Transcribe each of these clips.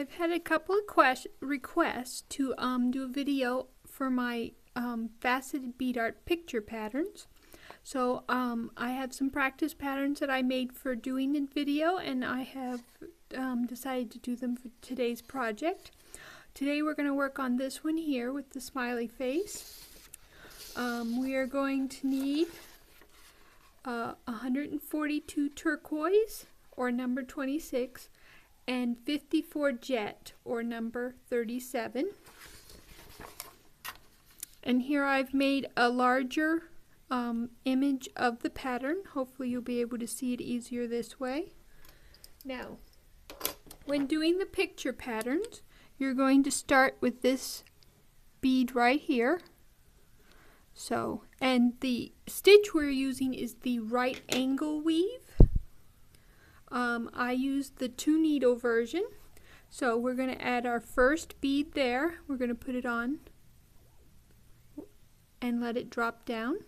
I've had a couple of requests to do a video for my faceted bead art picture patterns. So I have some practice patterns that I made for doing in video, and I have decided to do them for today's project. Today we're going to work on this one here with the smiley face. We are going to need 142 turquoise, or number 26, and 54 jet, or number 37. And here I've made a larger image of the pattern. Hopefully you'll be able to see it easier this way. Now, when doing the picture patterns, you're going to start with this bead right here. So, and the stitch we're using is the right angle weave. I used the 2 needle version. So we're going to add our first bead there. We're going to put it on and let it drop down.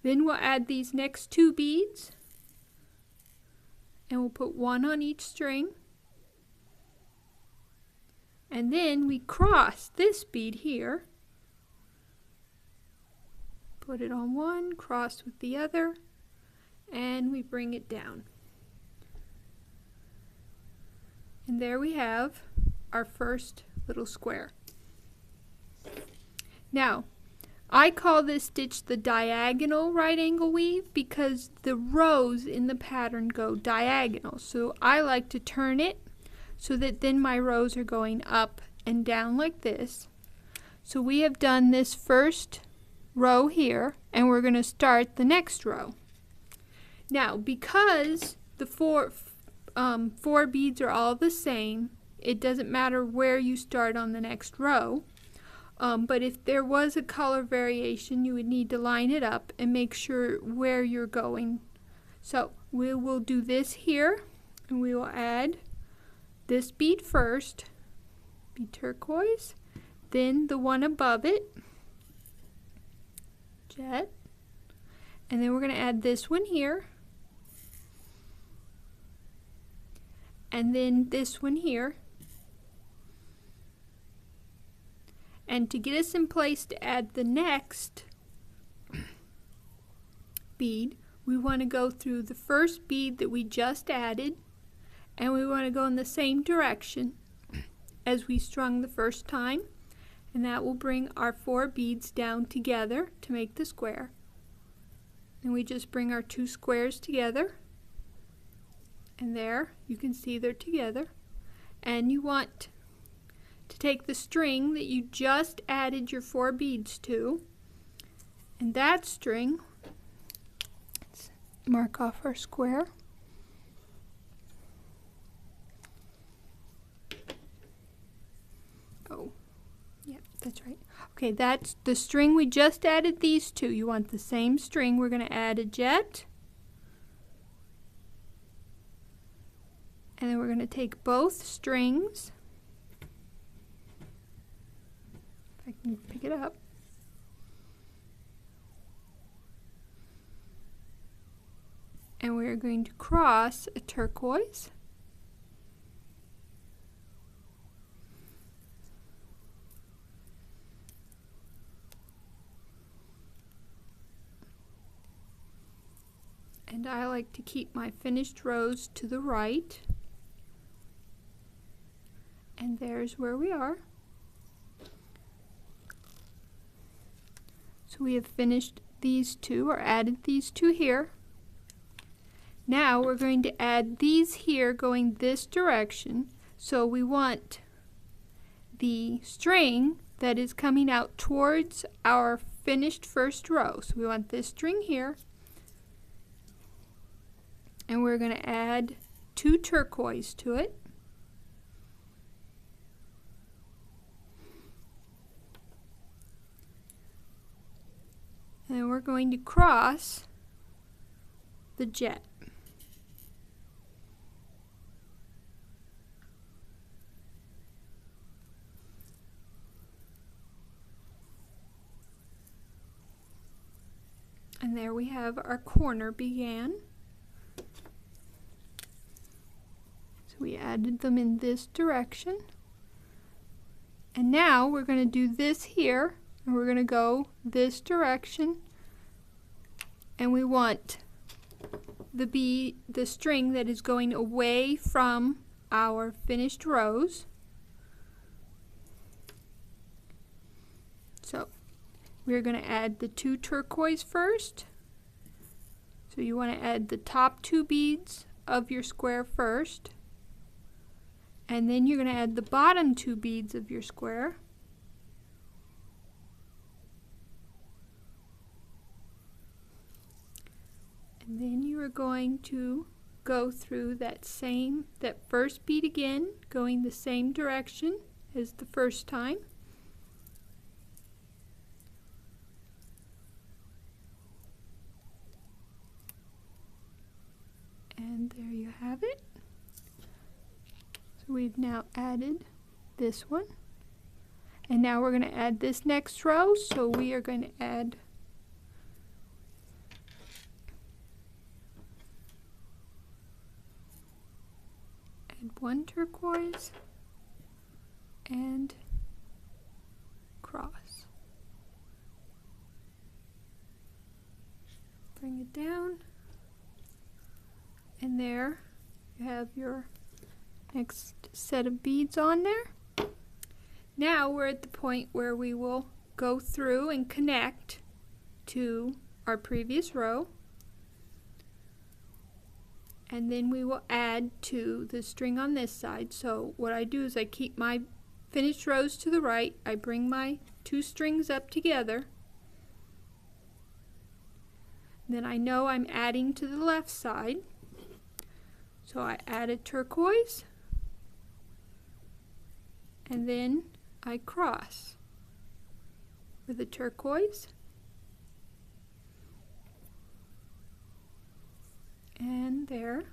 Then we'll add these next 2 beads, and we'll put 1 on each string. And then we cross this bead here, put it on one, cross with the other, and we bring it down. And there we have our first little square. Now, I call this stitch the diagonal right angle weave because the rows in the pattern go diagonal. So I like to turn it so that then my rows are going up and down like this. So we have done this first row here, and we're going to start the next row. Now, because the four beads are all the same, it doesn't matter where you start on the next row. But if there was a color variation, you would need to line it up and make sure where you're going. So we will do this here, and we will add this bead first, be turquoise, then the one above it, jet, and then we're going to add this one here, and then this one here. And to get us in place to add the next bead, we want to go through the first bead that we just added, and we want to go in the same direction as we strung the first time, and that will bring our 4 beads down together to make the square. And we just bring our 2 squares together, and there you can see they're together. And you want to take the string that you just added your 4 beads to, and that string, let's mark off our square. Oh, yeah, that's right. Okay, that's the string we just added these two. You want the same string. We're going to add a jet, and then we're going to take both strings. I can pick it up. And we're going to cross a turquoise. And I like to keep my finished rows to the right. And there's where we are. So we have finished these 2, or added these 2 here. Now we're going to add these here going this direction. So we want the string that is coming out towards our finished first row. So we want this string here. And we're going to add 2 turquoise to it. And then we're going to cross the jet. And there we have our corner began. So We added them in this direction. And now we're going to do this here, and we're going to go this direction, and we want the string that is going away from our finished rows. So we're going to add the 2 turquoise first. So you want to add the top 2 beads of your square first, and then you're going to add the bottom 2 beads of your square. And then you are going to go through that first bead again, going the same direction as the first time. And there you have it. So we've now added this one. And now we're going to add this next row. So we are going to add one turquoise and cross. Bring it down. And there you have your next set of beads on there. Now we're at the point where we will go through and connect to our previous row, and then we will add to the string on this side. So what I do is I keep my finished rows to the right, I bring my 2 strings up together, then I know I'm adding to the left side. So I add a turquoise, and then I cross with a turquoise, and there.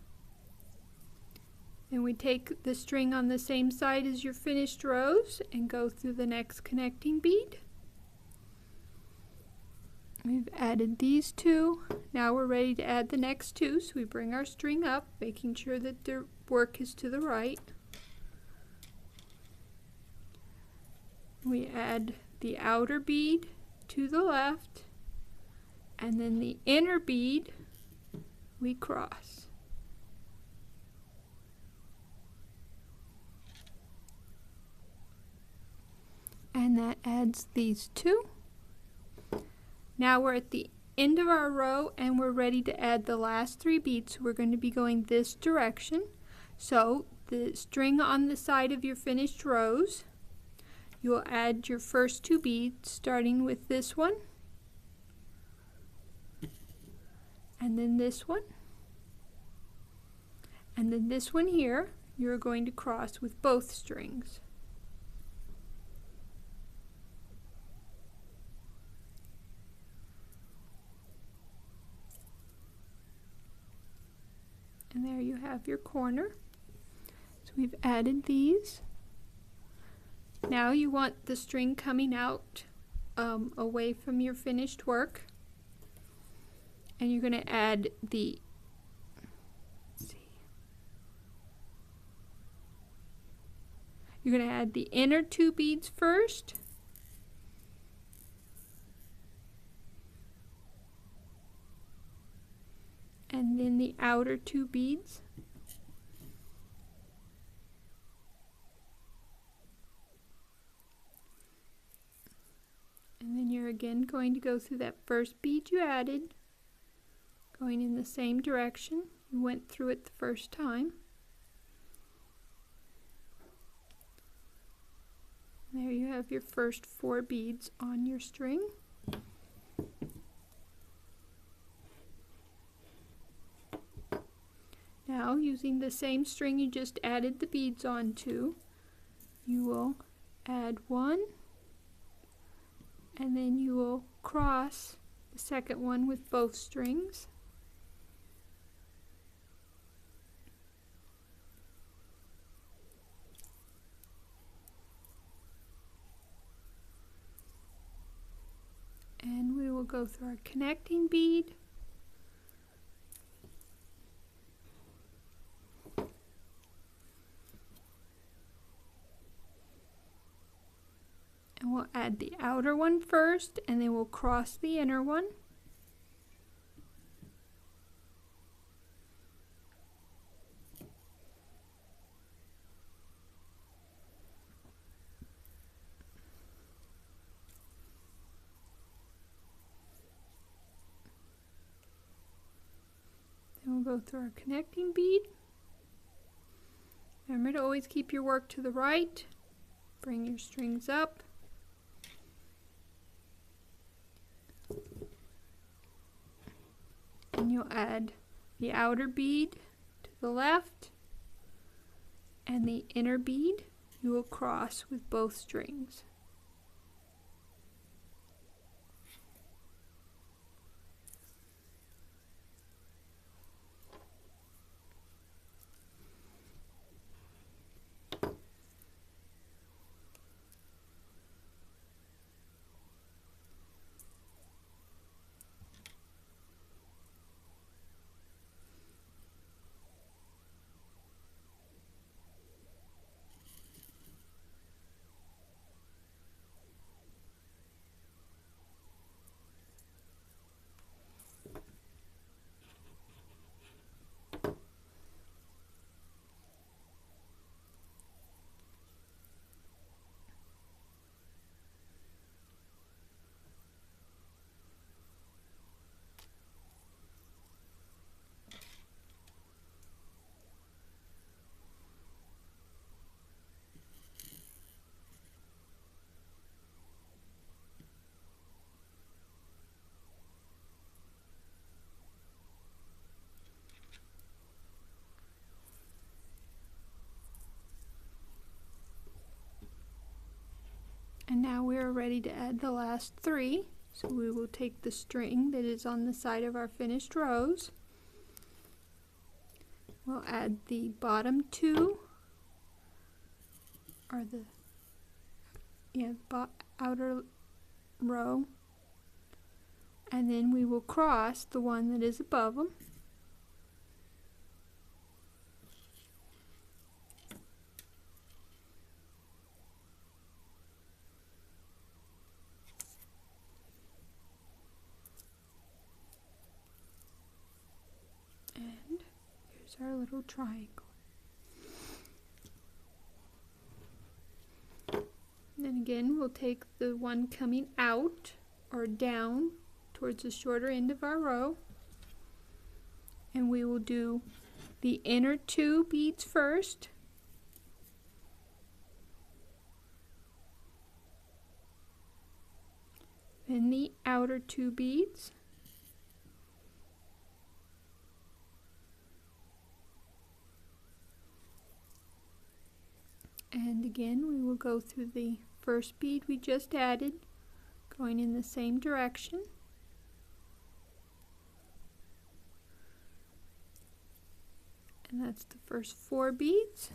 Then we take the string on the same side as your finished rows and go through the next connecting bead. We've added these 2. Now we're ready to add the next 2, so we bring our string up, making sure that the work is to the right. We add the outer bead to the left, and then the inner bead we cross. And that adds these 2. Now we're at the end of our row and we're ready to add the last 3 beads. So we're going to be going this direction. So the string on the side of your finished rows, you will add your first 2 beads, starting with this one, and then this one, and then this one here you're going to cross with both strings. And there you have your corner. So we've added these. Now you want the string coming out away from your finished work. And you're going to add the, you're going to add the inner 2 beads first. And then the outer 2 beads. And then you're again going to go through that first bead you added, going in the same direction you went through it the first time. There you have your first 4 beads on your string. Now, using the same string you just added the beads onto, you will add 1, and then you will cross the second one with both strings. And we will go through our connecting bead. we'll add the outer one first, and then we'll cross the inner one. Then we'll go through our connecting bead. Remember to always keep your work to the right. Bring your strings up. And you'll add the outer bead to the left, and the inner bead you will cross with both strings. And now we are ready to add the last three. So we will take the string that is on the side of our finished rows. We'll add the bottom two, or the outer row, and then we will cross the one that is above them. Our little triangle. And then again, we'll take the one coming out or down towards the shorter end of our row, and we will do the inner two beads first, then the outer two beads, and again we will go through the first bead we just added, going in the same direction. And that's the first 4 beads.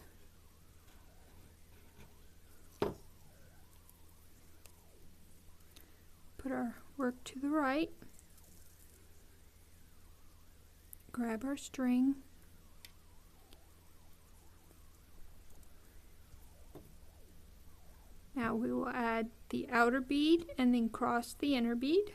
Put our work to the right. Grab our string. Now we will add the outer bead and then cross the inner bead.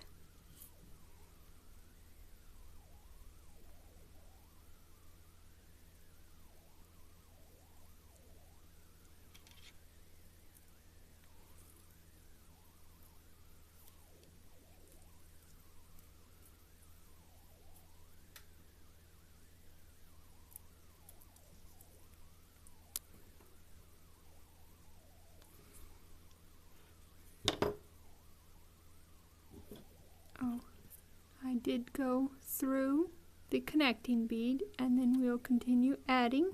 I did go through the connecting bead, and then we'll continue adding.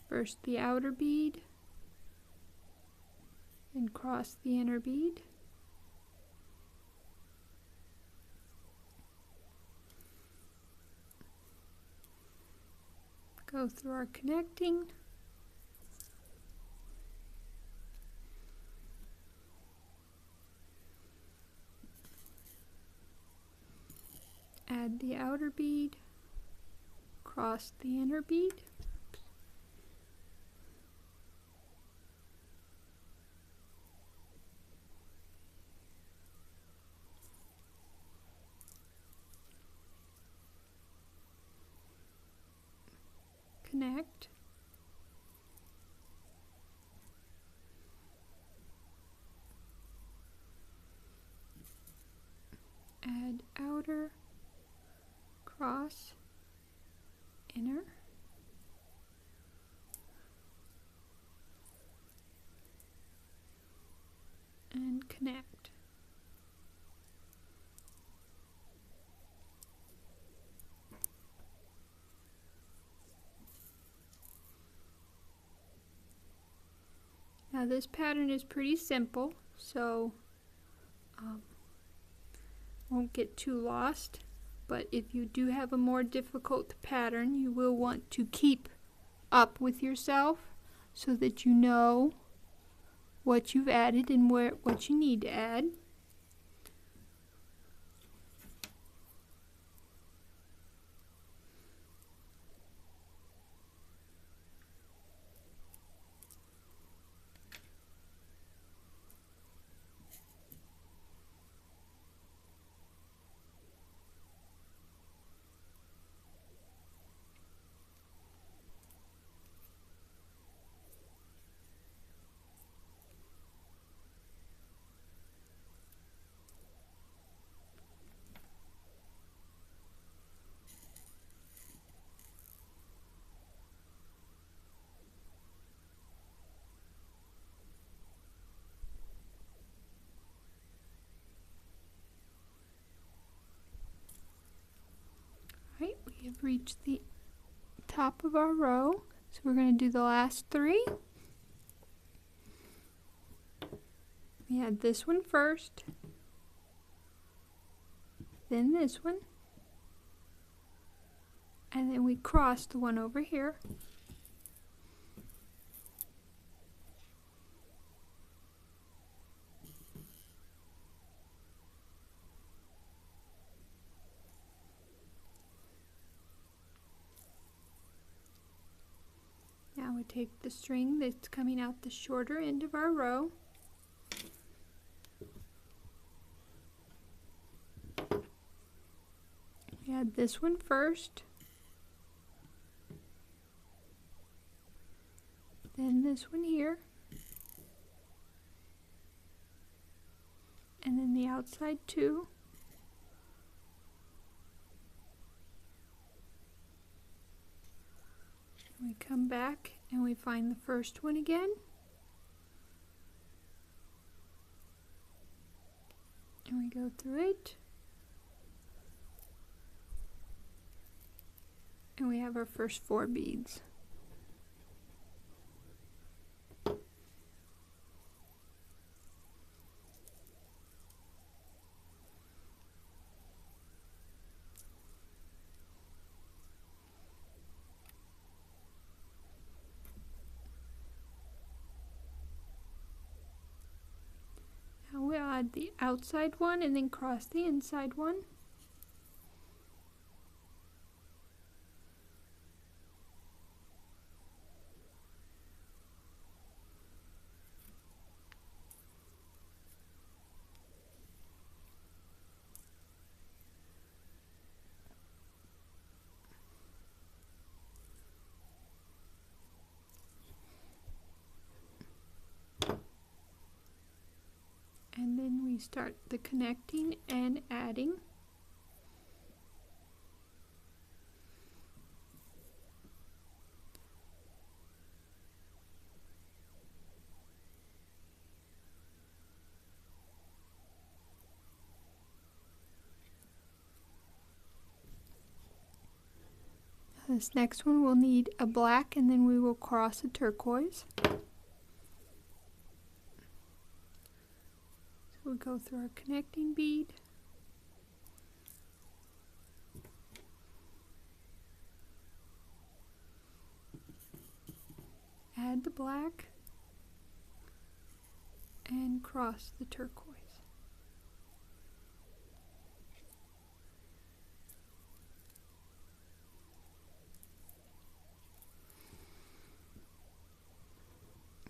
First the outer bead, then cross the inner bead. Go through our connecting. Add the outer bead, cross the inner bead, connect. Add outer, cross, inner, and connect. Now this pattern is pretty simple, so won't get too lost, but if you do have a more difficult pattern, you will want to keep up with yourself so that you know what you've added and what you need to add. Right, we have reached the top of our row, so we're going to do the last 3. We had this one first, then this one, and then we cross the one over here. Now we take the string that's coming out the shorter end of our row, we add this one first, then this one here, and then the outside 2. We come back and we find the first one again, and we go through it, and we have our first 4 beads. We'll add the outside one and then cross the inside one. And then we start the connecting and adding. This next one will need a black, and then we will cross a turquoise. We'll go through our connecting bead, add the black, and cross the turquoise.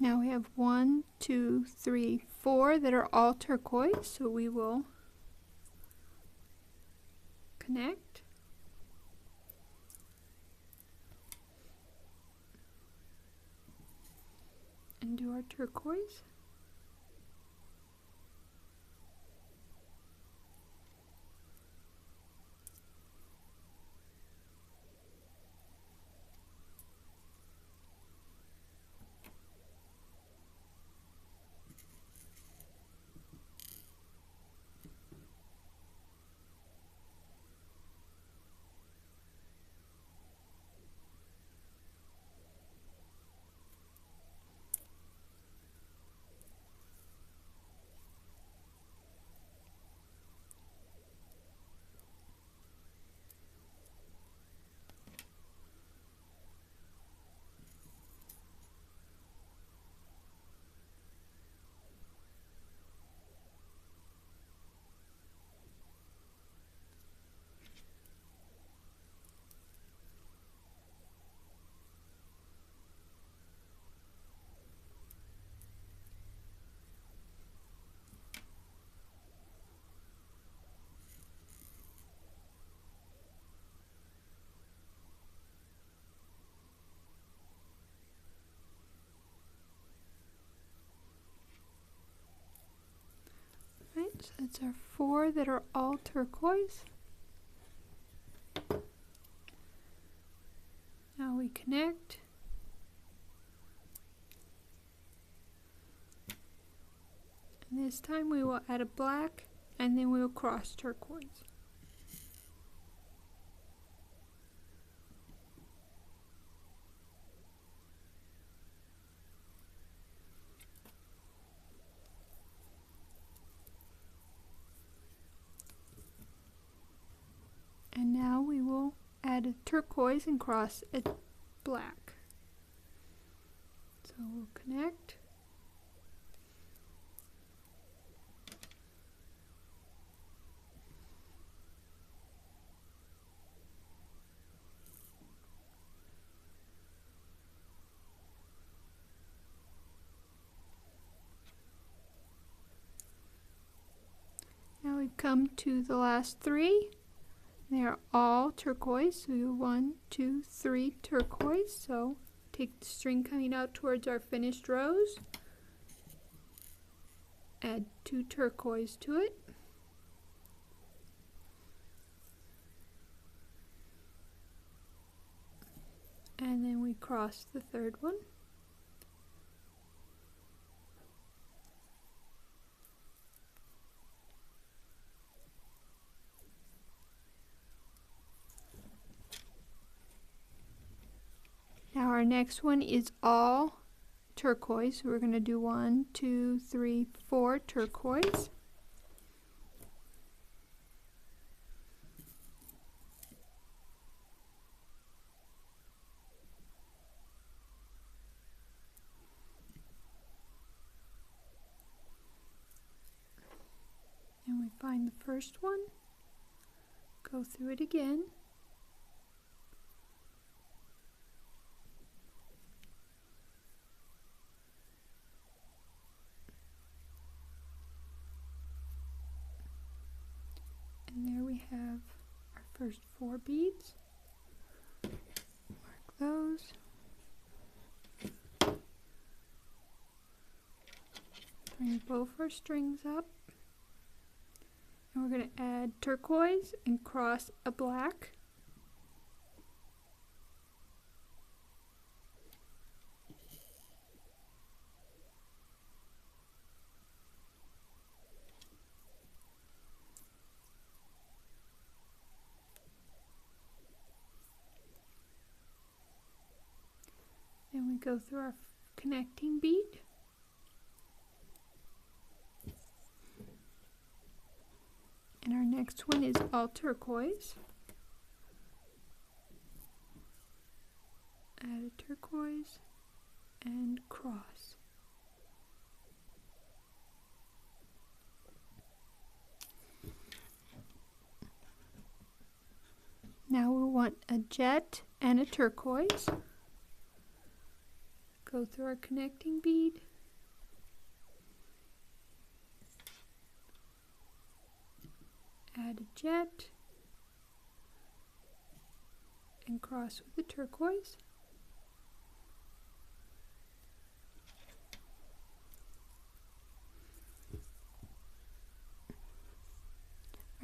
Now we have 1, 2, 3, 4 that are all turquoise, so we will connect, and do our turquoise. Right, so that's our 4 that are all turquoise. Now we connect. And this time we will add a black and then we will cross turquoise. And now we will add a turquoise and cross a black. So we'll connect. Now we've come to the last 3. They are all turquoise, so 1, 2, 3 turquoise. So take the string coming out towards our finished rows, add 2 turquoise to it, and then we cross the 3rd one. Now our next one is all turquoise. So we're going to do 1, 2, 3, 4 turquoise. And we find the first one, go through it again. And there we have our first 4 beads. Mark those. Bring both our strings up. And we're going to add turquoise and cross a black. Then we go through our connecting bead. And our next one is all turquoise. Add a turquoise and cross. Now we want a jet and a turquoise. Go through our connecting bead. Add a jet and cross with the turquoise.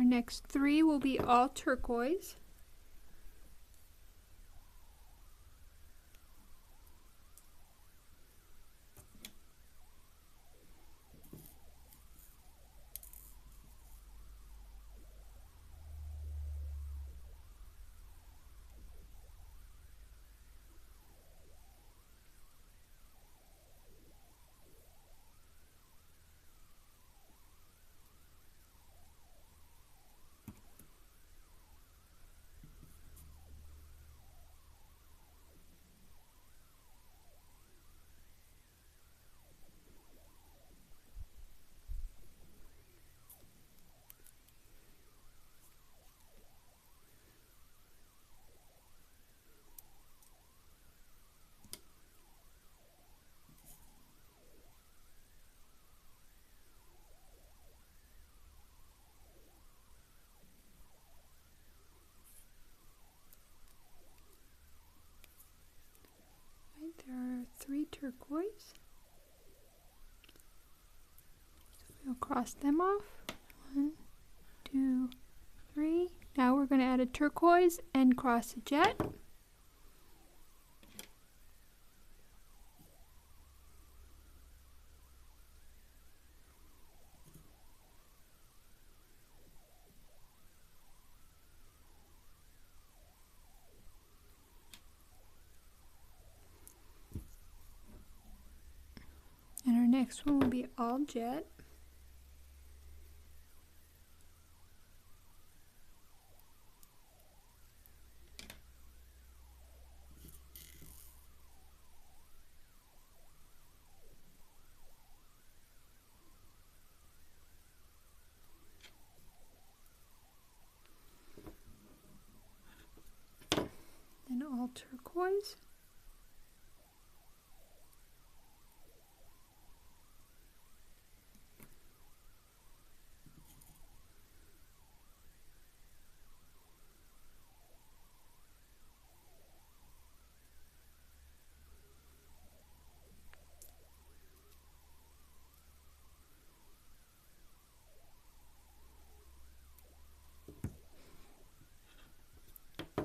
next 3 will be all turquoise. There are 3 turquoise. So we'll cross them off. 1, 2, 3. Now we're going to add a turquoise and cross a jet. And our next one will be all jet. Then all turquoise.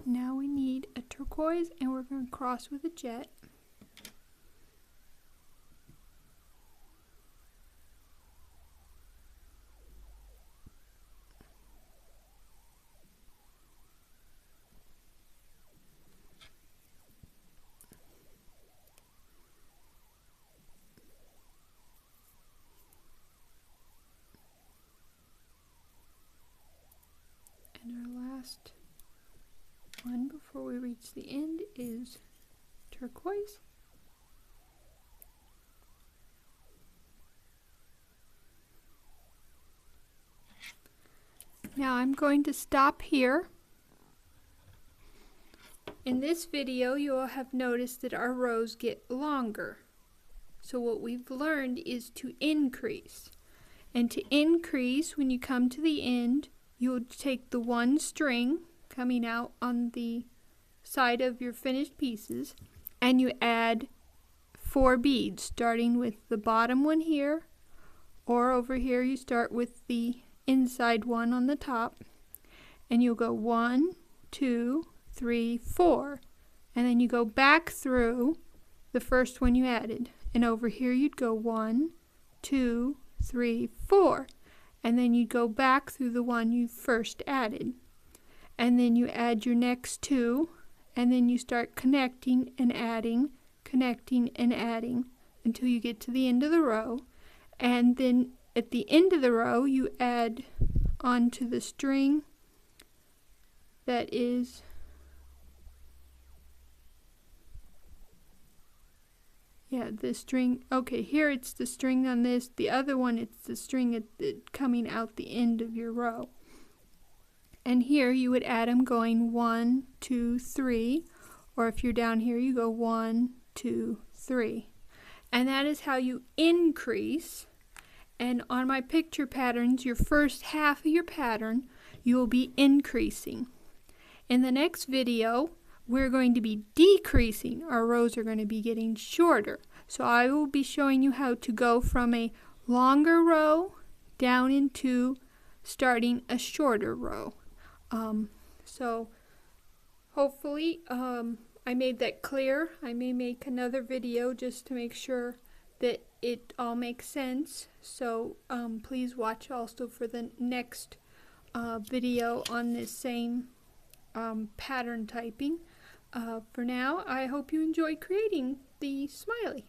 Now we need a turquoise and we're going to cross with a jet. And our last one before we reach the end is turquoise. Now I'm going to stop here. In this video you will have noticed that our rows get longer. So what we've learned is to increase. And to increase, when you come to the end, you'll take the one string coming out on the side of your finished pieces and you add 4 beads, starting with the bottom one here, or over here you start with the inside one on the top, and you'll go 1, 2, 3, 4, and then you go back through the first one you added, and over here you'd go 1, 2, 3, 4, and then you'd go back through the one you first added. And then you add your next 2, and then you start connecting and adding until you get to the end of the row. And then at the end of the row you add onto the string that is the string. Okay, here it's the string on this. The other one, it's the string coming out the end of your row. And here you would add them going 1, 2, 3, or if you're down here you go 1, 2, 3. And that is how you increase. And on my picture patterns, your first half of your pattern, you will be increasing. In the next video, we're going to be decreasing. Our rows are going to be getting shorter. So I will be showing you how to go from a longer row down into starting a shorter row. So hopefully I made that clear. I may make another video just to make sure that it all makes sense. So please watch also for the next video on this same pattern typing. For now, I hope you enjoy creating the smiley.